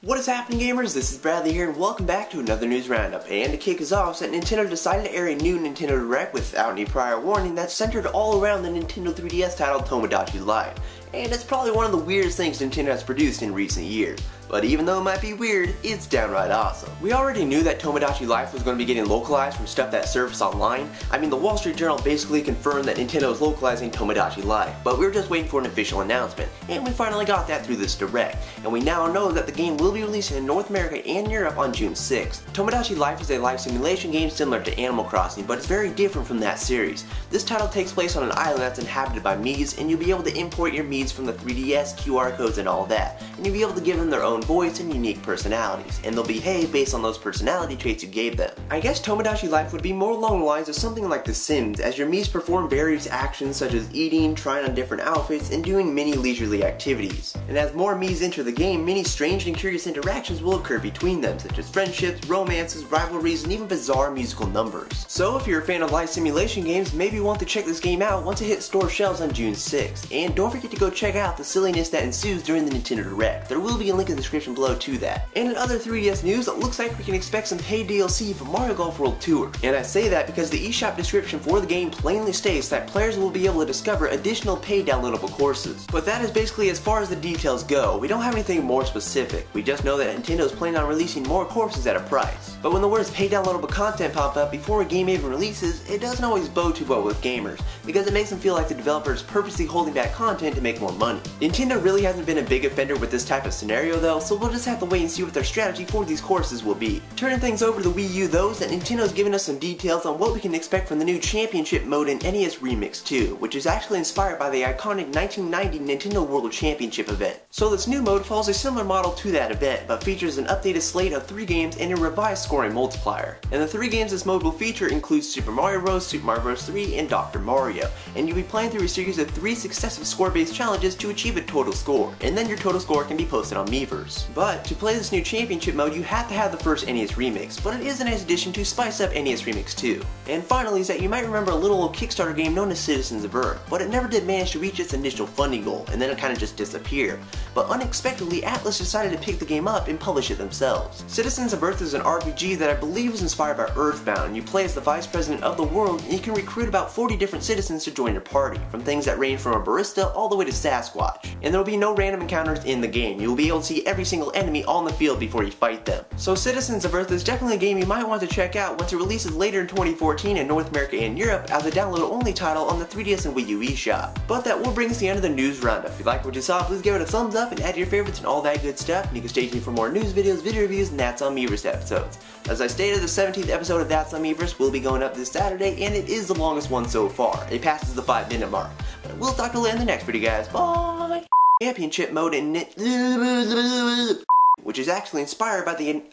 What is happening, gamers? This is Bradley here, and welcome back to another news roundup. And to kick us off, Nintendo decided to air a new Nintendo Direct without any prior warning that's centered all around the Nintendo 3DS title Tomodachi Life. And it's probably one of the weirdest things Nintendo has produced in recent years. But even though it might be weird, it's downright awesome. We already knew that Tomodachi Life was going to be getting localized from stuff that surfaced online. I mean, the Wall Street Journal basically confirmed that Nintendo is localizing Tomodachi Life, but we were just waiting for an official announcement, and we finally got that through this Direct. And we now know that the game will be released in North America and Europe on June 6th. Tomodachi Life is a life simulation game similar to Animal Crossing, but it's very different from that series. This title takes place on an island that's inhabited by Miis, and you'll be able to import your Miis from the 3DS, QR codes, and all that. And you'll be able to give them their own voice and unique personalities, and they'll behave based on those personality traits you gave them. I guess Tomodachi Life would be more along the lines of something like The Sims, as your Miis perform various actions such as eating, trying on different outfits, and doing many leisurely activities. And as more Miis enter the game, many strange and curious interactions will occur between them, such as friendships, romances, rivalries, and even bizarre musical numbers. So if you're a fan of life simulation games, maybe you want to check this game out once it hits store shelves on June 6th. And don't forget to go check out the silliness that ensues during the Nintendo Direct. There will be a link in the description below to that. And in other 3DS news, it looks like we can expect some paid DLC for Mario Golf World Tour. And I say that because the eShop description for the game plainly states that players will be able to discover additional paid downloadable courses. But that is basically as far as the details go. We don't have anything more specific. We just know that Nintendo is planning on releasing more courses at a price. But when the words paid downloadable content pop up before a game even releases, it doesn't always bode too well with gamers, because it makes them feel like the developer is purposely holding back content to make more money. Nintendo really hasn't been a big offender with this type of scenario though, so we'll just have to wait and see what their strategy for these courses will be. Turning things over to the Wii U though, is that Nintendo's given us some details on what we can expect from the new Championship mode in NES Remix 2, which is actually inspired by the iconic 1990 Nintendo World Championship event. So this new mode follows a similar model to that event, but features an updated slate of 3 games and a revised scoring multiplier. And the 3 games this mode will feature include Super Mario Bros., Super Mario Bros. 3, and Dr. Mario. And you'll be playing through a series of 3 successive score-based challenges to achieve a total score, and then your total score can be posted on Miiverse. But to play this new Championship mode, you have to have the first NES Remix, but it is a nice addition to spice up NES Remix 2. And finally is that you might remember a little old Kickstarter game known as Citizens of Earth, but it never did manage to reach its initial funding goal, and then it kinda just disappeared. But unexpectedly, Atlas decided to pick the game up and publish it themselves. Citizens of Earth is an RPG that I believe is inspired by Earthbound. You play as the vice president of the world, and you can recruit about 40 different citizens to join your party, from things that range from a barista all the way to Sasquatch. And there will be no random encounters in the game. You will be able to see every single enemy on the field before you fight them. So Citizens of Earth is definitely a game you might want to check out once it releases later in 2014 in North America and Europe as a download-only title on the 3DS and Wii U eShop. But that will bring us to the end of the news roundup. If you like what you saw, please give it a thumbs up and add your favorites and all that good stuff. And you can stay tuned for more news videos, video reviews, and That's on Miiverse episodes. As I stated, the 17th episode of That's on Miiverse will be going up this Saturday, and it is the longest one so far. It passes the 5-minute mark. But we'll talk to you in the next video, guys. Bye! Championship mode in which is actually inspired by the